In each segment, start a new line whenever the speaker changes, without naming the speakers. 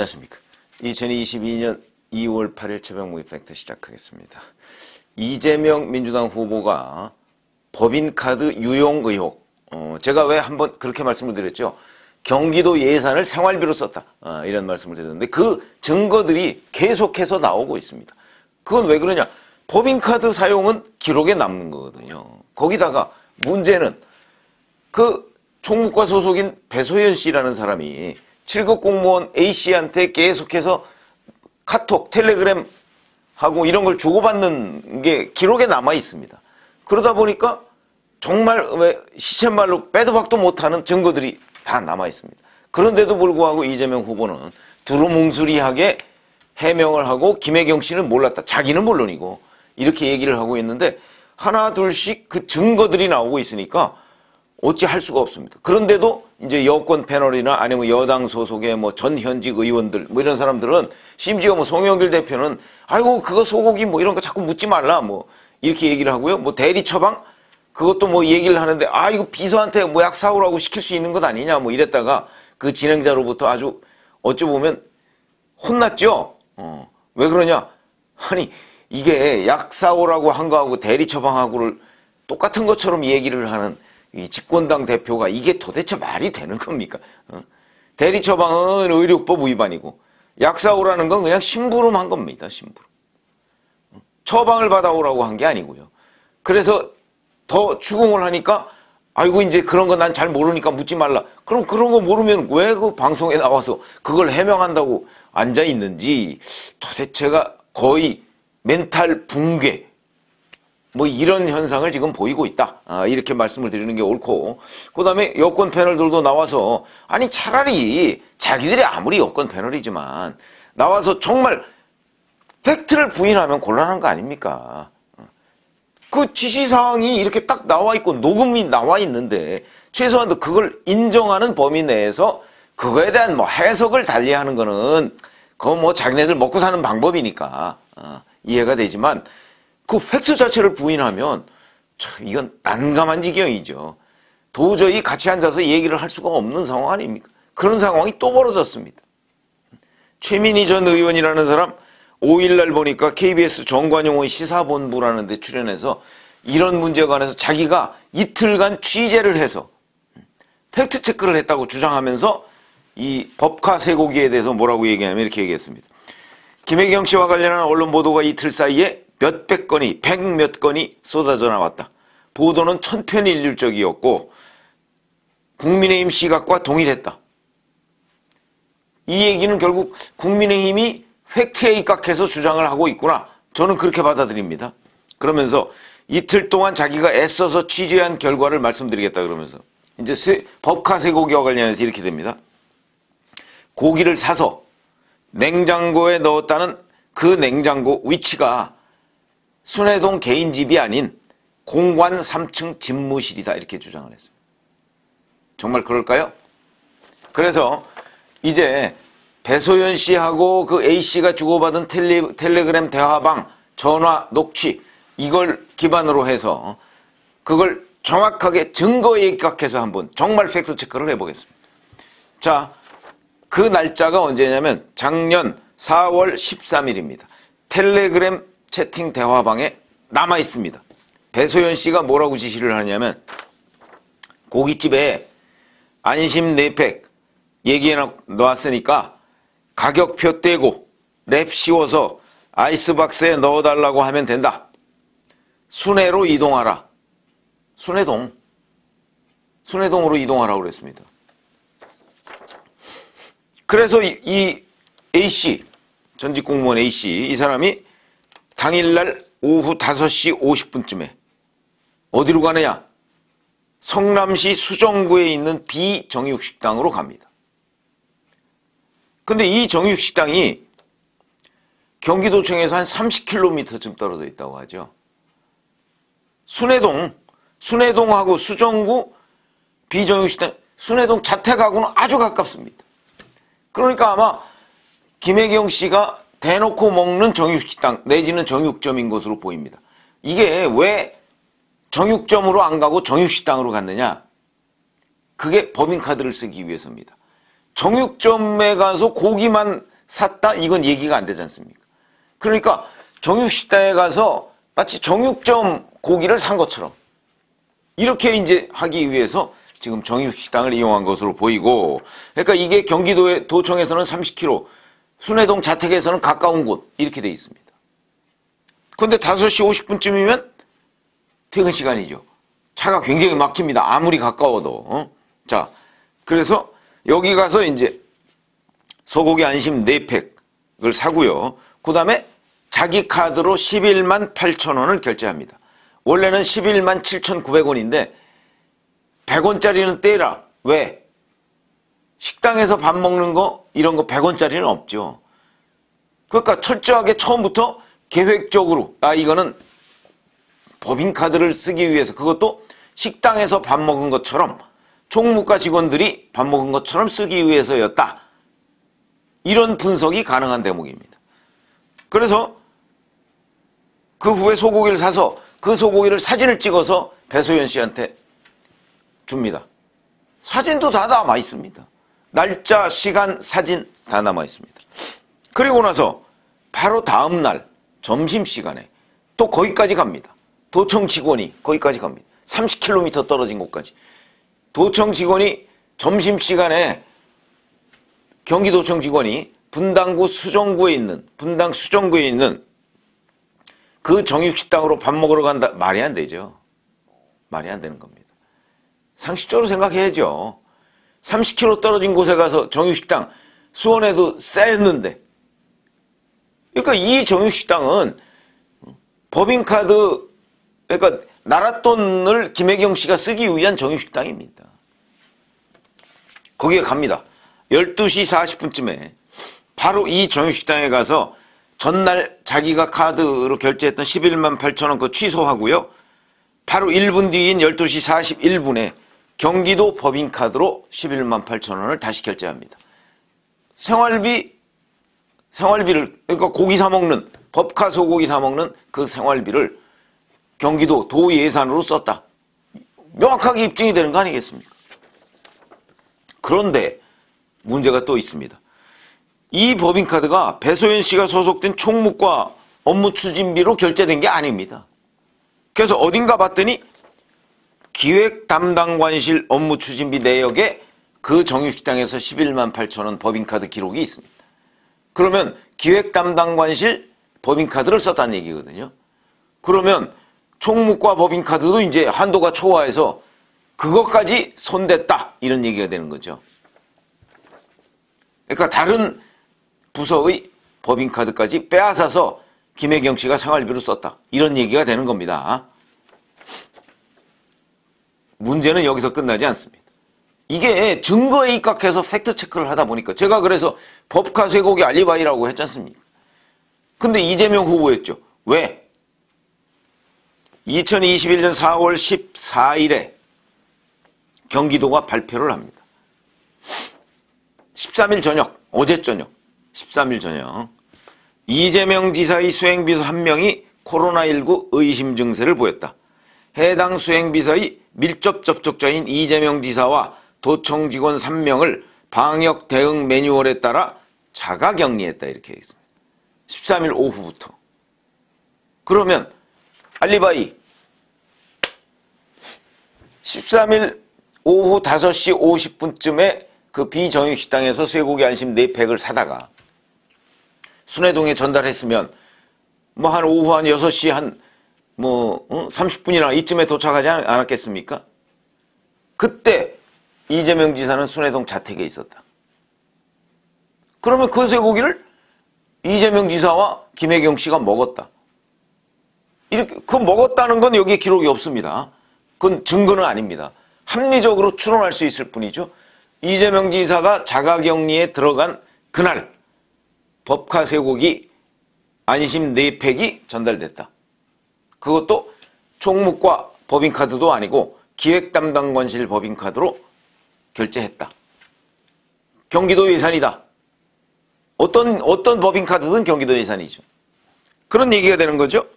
안녕하십니까. 2022년 2월 8일 최병목의 팩트 시작하겠습니다. 이재명 민주당 후보가 법인카드 유용 의혹. 제가 왜 한번 그렇게 말씀을 드렸죠. 경기도 예산을 생활비로 썼다. 이런 말씀을 드렸는데 그 증거들이 계속해서 나오고 있습니다. 그건 왜 그러냐. 법인카드 사용은 기록에 남는 거거든요. 거기다가 문제는 그 총무과 소속인 배소연 씨라는 사람이 7급 공무원 A씨한테 계속해서 카톡, 텔레그램 하고 이런 걸 주고받는 게 기록에 남아 있습니다. 그러다 보니까 정말 왜 시쳇말로 빼도 박도 못하는 증거들이 다 남아 있습니다. 그런데도 불구하고 이재명 후보는 두루뭉술하게 해명을 하고 김혜경 씨는 몰랐다. 자기는 물론이고 이렇게 얘기를 하고 있는데 하나 둘씩 그 증거들이 나오고 있으니까 어찌 할 수가 없습니다. 그런데도 이제 여권 패널이나 아니면 여당 소속의 뭐 전현직 의원들 뭐 이런 사람들은 심지어 뭐 송영길 대표는 아이고 그거 소고기 뭐 이런 거 자꾸 묻지 말라 뭐 이렇게 얘기를 하고요. 뭐 대리 처방 그것도 뭐 얘기를 하는데 아 이거 비서한테 뭐 약 사오라고 시킬 수 있는 것 아니냐 뭐 이랬다가 그 진행자로부터 아주 어찌 보면 혼났죠. 왜 그러냐? 아니 이게 약 사오라고 한 거하고 대리 처방하고를 똑같은 것처럼 얘기를 하는 이 집권당 대표가 이게 도대체 말이 되는 겁니까? 대리 처방은 의료법 위반이고 약 사오라는 건 그냥 심부름한 겁니다. 심부름. 처방을 받아오라고 한 게 아니고요. 그래서 더 추궁을 하니까 아이고 이제 그런 거 난 잘 모르니까 묻지 말라. 그럼 그런 거 모르면 왜 그 방송에 나와서 그걸 해명한다고 앉아 있는지 도대체가 거의 멘탈 붕괴 뭐 이런 현상을 지금 보이고 있다. 이렇게 말씀을 드리는 게 옳고 그 다음에 여권 패널들도 나와서 아니 차라리 자기들이 아무리 여권 패널이지만 나와서 정말 팩트를 부인하면 곤란한 거 아닙니까? 그 지시사항이 이렇게 딱 나와 있고 녹음이 나와 있는데 최소한도 그걸 인정하는 범위 내에서 그거에 대한 뭐 해석을 달리하는 거는 그거 뭐 자기네들 먹고 사는 방법이니까 이해가 되지만 그 팩트 자체를 부인하면 참 이건 난감한 지경이죠. 도저히 같이 앉아서 얘기를 할 수가 없는 상황 아닙니까? 그런 상황이 또 벌어졌습니다. 최민희 전 의원이라는 사람 5일날 보니까 KBS 정관용의 시사본부라는 데 출연해서 이런 문제에 관해서 자기가 이틀간 취재를 해서 팩트체크를 했다고 주장하면서 이 법카 쇠고기에 대해서 뭐라고 얘기하냐면 이렇게 얘기했습니다. 김혜경 씨와 관련한 언론 보도가 이틀 사이에 몇백 건이, 백몇 건이 쏟아져 나왔다. 보도는 천편일률적이었고 국민의힘 시각과 동일했다. 이 얘기는 결국 국민의힘이 팩트에 입각해서 주장을 하고 있구나. 저는 그렇게 받아들입니다. 그러면서 이틀 동안 자기가 애써서 취재한 결과를 말씀드리겠다 그러면서 이제 법카 쇠고기와 관련해서 이렇게 됩니다. 고기를 사서 냉장고에 넣었다는 그 냉장고 위치가 순회동 개인 집이 아닌 공관 3층 집무실이다 이렇게 주장을 했습니다. 정말 그럴까요? 그래서 이제 배소연 씨하고 그 A씨가 주고받은 텔레그램 대화방 전화 녹취 이걸 기반으로 해서 그걸 정확하게 증거에 입각해서 한번 정말 팩트체크를 해보겠습니다. 자, 그 날짜가 언제냐면 작년 4월 13일입니다. 텔레그램 채팅 대화방에 남아 있습니다. 배소연 씨가 뭐라고 지시를 하냐면 고깃집에 안심 4팩 얘기해 놨으니까 가격표 떼고 랩 씌워서 아이스박스에 넣어달라고 하면 된다. 순회로 이동하라. 순회동으로 이동하라고 그랬습니다. 그래서 이 A씨, 전직 공무원 A씨, 이 사람이 당일날 오후 5시 50분쯤에 어디로 가느냐? 성남시 수정구에 있는 비정육식당으로 갑니다. 근데 이 정육식당이 경기도청에서 한 30km쯤 떨어져 있다고 하죠. 순회동하고 수정구 비정육식당, 순회동 자택하고는 아주 가깝습니다. 그러니까 아마 김혜경 씨가 대놓고 먹는 정육식당 내지는 정육점인 것으로 보입니다. 이게 왜 정육점으로 안 가고 정육식당으로 갔느냐? 그게 법인카드를 쓰기 위해서입니다. 정육점에 가서 고기만 샀다? 이건 얘기가 안 되지 않습니까? 그러니까 정육식당에 가서 마치 정육점 고기를 산 것처럼 이렇게 이제 하기 위해서 지금 정육식당을 이용한 것으로 보이고, 그러니까 이게 경기도의 도청에서는 30km, 순회동 자택에서는 가까운 곳 이렇게 돼 있습니다. 그런데 5시 50분쯤이면 퇴근 시간이죠. 차가 굉장히 막힙니다. 아무리 가까워도. 자, 그래서 여기 가서 이제 소고기 안심 4팩을 사고요. 그 다음에 자기 카드로 11만 8천 원을 결제합니다. 원래는 11만 7,900원인데 100원짜리는 떼라. 왜? 식당에서 밥 먹는 거 이런 거 100원짜리는 없죠. 그러니까 철저하게 처음부터 계획적으로 이거는 법인카드를 쓰기 위해서, 그것도 식당에서 밥 먹은 것처럼 총무과 직원들이 밥 먹은 것처럼 쓰기 위해서였다. 이런 분석이 가능한 대목입니다. 그래서 그 후에 소고기를 사서 그 소고기를 사진을 찍어서 배소연 씨한테 줍니다. 사진도 다 남아 있습니다. 날짜, 시간, 사진 다 남아 있습니다. 그리고 나서 바로 다음 날 점심시간에 또 거기까지 갑니다. 도청 직원이 거기까지 갑니다. 30km 떨어진 곳까지. 도청 직원이 점심시간에 경기도청 직원이 분당구 수정구에 있는, 분당 수정구에 있는 그 정육식당으로 밥 먹으러 간다. 말이 안 되죠. 말이 안 되는 겁니다. 상식적으로 생각해야죠. 30km 떨어진 곳에 가서 정육식당, 수원에도 쌓였는데. 그러니까 이 정육식당은 법인카드, 그러니까 나랏돈을 김혜경 씨가 쓰기 위한 정육식당입니다. 거기에 갑니다. 12시 40분쯤에 바로 이 정육식당에 가서 전날 자기가 카드로 결제했던 11만 8천 원 그거 취소하고요. 바로 1분 뒤인 12시 41분에 경기도 법인카드로 11만 8천 원을 다시 결제합니다. 생활비를, 그러니까 고기 사먹는, 법카 소고기 사먹는 그 생활비를 경기도 도 예산으로 썼다. 명확하게 입증이 되는 거 아니겠습니까? 그런데 문제가 또 있습니다. 이 법인카드가 배소연 씨가 소속된 총무과 업무 추진비로 결제된 게 아닙니다. 그래서 어딘가 봤더니 기획담당관실 업무 추진비 내역에 그 정육식당에서 11만 8천 원 법인카드 기록이 있습니다. 그러면 기획담당관실 법인카드를 썼다는 얘기거든요. 그러면 총무과 법인카드도 이제 한도가 초과해서 그것까지 손댔다 이런 얘기가 되는 거죠. 그러니까 다른 부서의 법인카드까지 빼앗아서 김혜경 씨가 생활비로 썼다 이런 얘기가 되는 겁니다. 문제는 여기서 끝나지 않습니다. 이게 증거에 입각해서 팩트체크를 하다 보니까 제가 그래서 법카 쇠고기 알리바이라고 했지 않습니까? 근데 이재명 후보였죠. 왜? 2021년 4월 14일에 경기도가 발표를 합니다. 13일 저녁, 어제 저녁, 13일 저녁 이재명 지사의 수행비서 1명이 코로나19 의심 증세를 보였다. 해당 수행비서의 밀접 접촉자인 이재명 지사와 도청 직원 3명을 방역 대응 매뉴얼에 따라 자가격리했다 이렇게 하겠습니다. 13일 오후부터. 그러면 알리바이 13일 오후 5시 50분쯤에 그 비정육식당에서 쇠고기 안심 4팩을 사다가 순회동에 전달했으면 뭐 한 오후 한 6시 한 30분이나 이쯤에 도착하지 않았겠습니까? 그때 이재명 지사는 순회동 자택에 있었다. 그러면 그 쇠고기를 이재명 지사와 김혜경 씨가 먹었다. 이렇게 그 먹었다는 건 여기에 기록이 없습니다. 그건 증거는 아닙니다. 합리적으로 추론할 수 있을 뿐이죠. 이재명 지사가 자가격리에 들어간 그날 법카 쇠고기 안심 4팩이 전달됐다. 그것도 총무과 법인카드도 아니고 기획담당관실 법인카드로 결제했다. 경기도 예산이다. 어떤 법인카드든 경기도 예산이죠. 그런 얘기가 되는 거죠.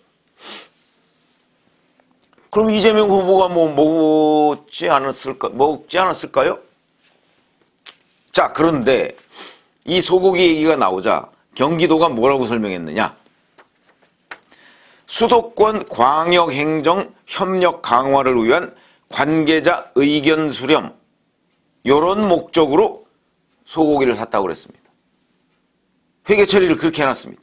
그럼 이재명 후보가 먹지 않았을까요? 자, 그런데 이 소고기 얘기가 나오자 경기도가 뭐라고 설명했느냐. 수도권 광역행정 협력 강화를 위한 관계자 의견 수렴, 이런 목적으로 소고기를 샀다고 그랬습니다. 회계 처리를 그렇게 해놨습니다.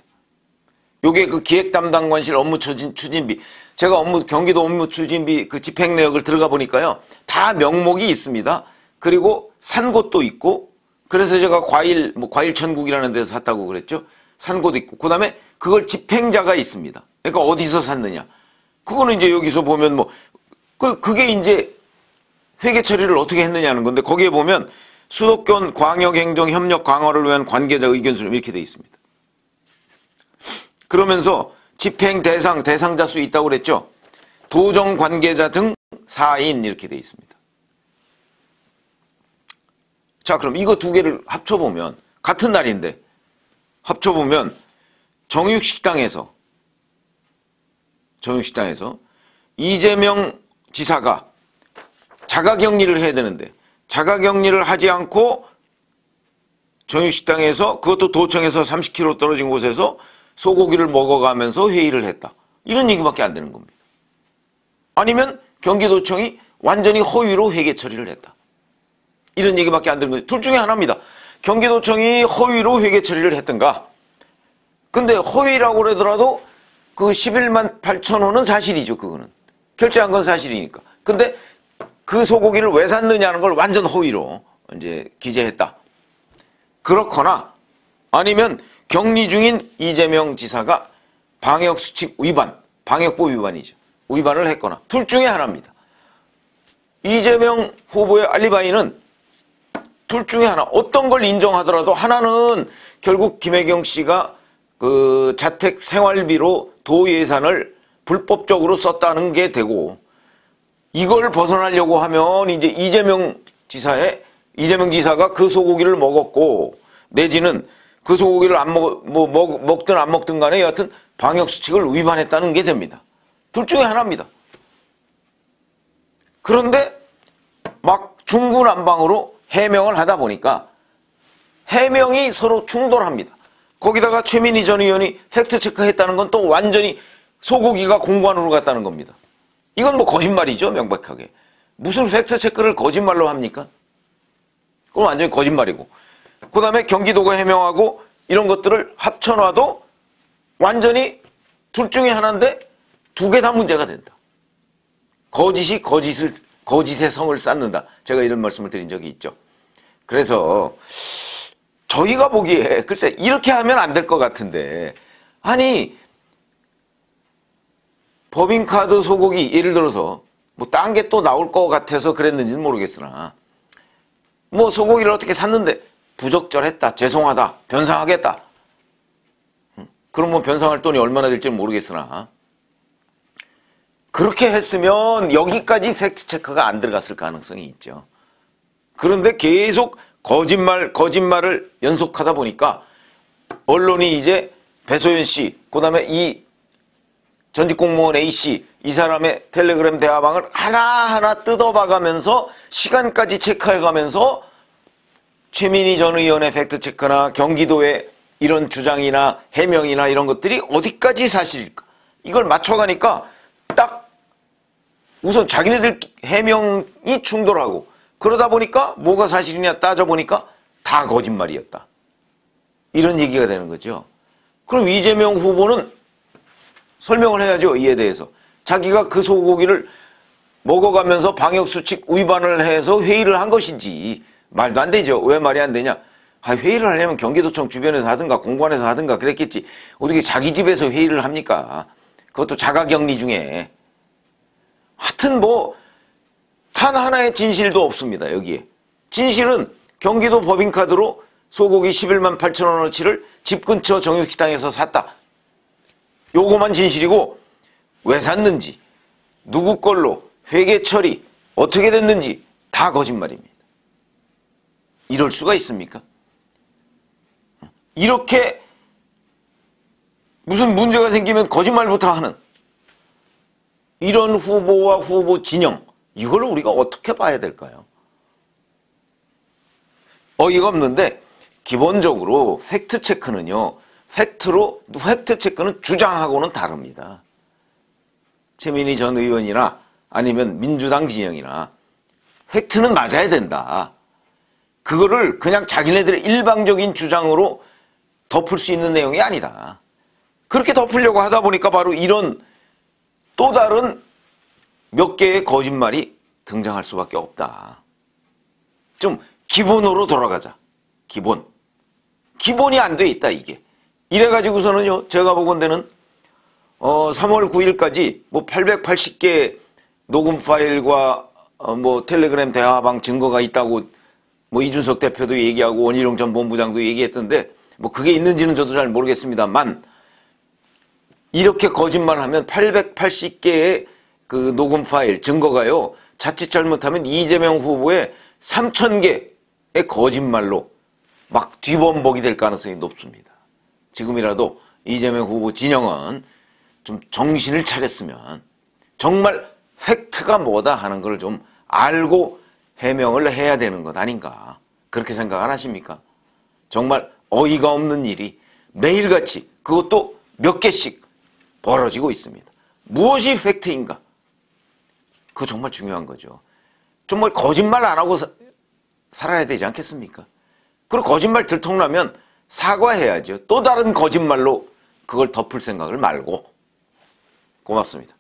요게 그 기획담당관실 업무 추진비, 제가 경기도 업무 추진비 그 집행 내역을 들어가 보니까요, 다 명목이 있습니다. 그리고 산 곳도 있고, 그래서 제가 과일 천국이라는 데서 샀다고 그랬죠. 산 곳도 있고, 그 다음에 그걸 집행자가 있습니다. 그러니까 어디서 샀느냐. 그거는 이제 여기서 보면 그게 이제 회계 처리를 어떻게 했느냐는 건데, 거기에 보면 수도권 광역행정 협력 강화를 위한 관계자 의견 수렴 이렇게 돼 있습니다. 그러면서 집행 대상자 수 있다고 그랬죠. 도정 관계자 등 4인 이렇게 돼 있습니다. 자, 그럼 이거 두 개를 합쳐보면, 같은 날인데 합쳐보면 정육식당에서 이재명 지사가 자가격리를 해야 되는데 자가격리를 하지 않고 정육식당에서, 그것도 도청에서 30km 떨어진 곳에서 소고기를 먹어가면서 회의를 했다. 이런 얘기밖에 안 되는 겁니다. 아니면 경기도청이 완전히 허위로 회계 처리를 했다. 이런 얘기밖에 안 되는 거예요. 둘 중에 하나입니다. 경기도청이 허위로 회계 처리를 했던가. 근데 허위라고 그러더라도 그 11만 8천 원은 사실이죠. 그거는. 결제한 건 사실이니까. 근데 그 소고기를 왜 샀느냐는 걸 완전 허위로 이제 기재했다. 그렇거나 아니면 격리 중인 이재명 지사가 방역수칙 위반, 방역법 위반이죠. 위반을 했거나 둘 중에 하나입니다. 이재명 후보의 알리바이는 둘 중에 하나, 어떤 걸 인정하더라도 하나는 결국 김혜경 씨가 그 자택 생활비로 도 예산을 불법적으로 썼다는 게 되고, 이걸 벗어나려고 하면 이제 이재명 지사가 그 소고기를 먹었고, 내지는 그 소고기를 먹든 안 먹든 간에 여하튼 방역수칙을 위반했다는 게 됩니다. 둘 중에 하나입니다. 그런데 막 중구난방으로 해명을 하다 보니까 해명이 서로 충돌합니다. 거기다가 최민희 전 의원이 팩트체크 했다는 건 또 완전히 소고기가 공관으로 갔다는 겁니다. 이건 거짓말이죠, 명백하게. 무슨 팩트체크를 거짓말로 합니까? 그건 완전히 거짓말이고. 그 다음에 경기도가 해명하고 이런 것들을 합쳐놔도 완전히 둘 중에 하나인데 두 개 다 문제가 된다. 거짓이 거짓의 성을 쌓는다. 제가 이런 말씀을 드린 적이 있죠. 그래서 저희가 보기에 글쎄 이렇게 하면 안 될 것 같은데, 아니 법인카드 소고기 예를 들어서 딴 게 또 나올 것 같아서 그랬는지는 모르겠으나 소고기를 어떻게 샀는데 부적절했다, 죄송하다, 변상하겠다. 그럼 변상할 돈이 얼마나 될지는 모르겠으나 그렇게 했으면 여기까지 팩트체크가 안 들어갔을 가능성이 있죠. 그런데 계속 거짓말을 연속하다 보니까 언론이 이제 배소연 씨, 그 다음에 이 전직 공무원 A씨, 이 사람의 텔레그램 대화방을 하나하나 뜯어봐가면서 시간까지 체크해가면서 최민희 전 의원의 팩트체크나 경기도의 이런 주장이나 해명이나 이런 것들이 어디까지 사실일까, 이걸 맞춰가니까 딱 우선 자기네들 해명이 충돌하고, 그러다 보니까 뭐가 사실이냐 따져보니까 다 거짓말이었다. 이런 얘기가 되는 거죠. 그럼 이재명 후보는 설명을 해야죠. 이에 대해서. 자기가 그 소고기를 먹어가면서 방역수칙 위반을 해서 회의를 한 것인지. 말도 안 되죠. 왜 말이 안 되냐. 회의를 하려면 경기도청 주변에서 하든가 공관에서 하든가 그랬겠지. 어떻게 자기 집에서 회의를 합니까? 그것도 자가격리 중에. 하여튼 단 하나의 진실도 없습니다. 여기에. 진실은 경기도 법인카드로 소고기 11만 8천 원어치를 집 근처 정육식당에서 샀다. 요거만 진실이고 왜 샀는지, 누구 걸로, 회계 처리, 어떻게 됐는지 다 거짓말입니다. 이럴 수가 있습니까? 이렇게 무슨 문제가 생기면 거짓말부터 하는 이런 후보와 후보 진영, 이걸 우리가 어떻게 봐야 될까요? 어이가 없는데 기본적으로 팩트체크는요, 팩트체크는 주장하고는 다릅니다. 최민희 전 의원이나 아니면 민주당 진영이나 팩트는 맞아야 된다. 그거를 그냥 자기네들의 일방적인 주장으로 덮을 수 있는 내용이 아니다. 그렇게 덮으려고 하다 보니까 바로 이런 또 다른 몇 개의 거짓말이 등장할 수밖에 없다. 좀 기본으로 돌아가자. 기본이 안 돼 있다, 이게. 이래가지고서는요, 제가 보건대는 3월 9일까지 뭐 880개 녹음 파일과 뭐 텔레그램 대화방 증거가 있다고 뭐 이준석 대표도 얘기하고 원희룡 전 본부장도 얘기했던데 뭐 그게 있는지는 저도 잘 모르겠습니다만 이렇게 거짓말하면 880개의 그 녹음 파일 증거가요, 자칫 잘못하면 이재명 후보의 3,000개의 거짓말로 막 뒤범벅이 될 가능성이 높습니다. 지금이라도 이재명 후보 진영은 좀 정신을 차렸으면 정말 팩트가 뭐다 하는 걸 좀 알고 해명을 해야 되는 것 아닌가, 그렇게 생각 안 하십니까? 정말 어이가 없는 일이 매일같이, 그것도 몇 개씩 벌어지고 있습니다. 무엇이 팩트인가? 그거 정말 중요한 거죠. 정말 거짓말 안 하고 살아야 되지 않겠습니까? 그리고 거짓말 들통나면 사과해야죠. 또 다른 거짓말로 그걸 덮을 생각을 말고. 고맙습니다.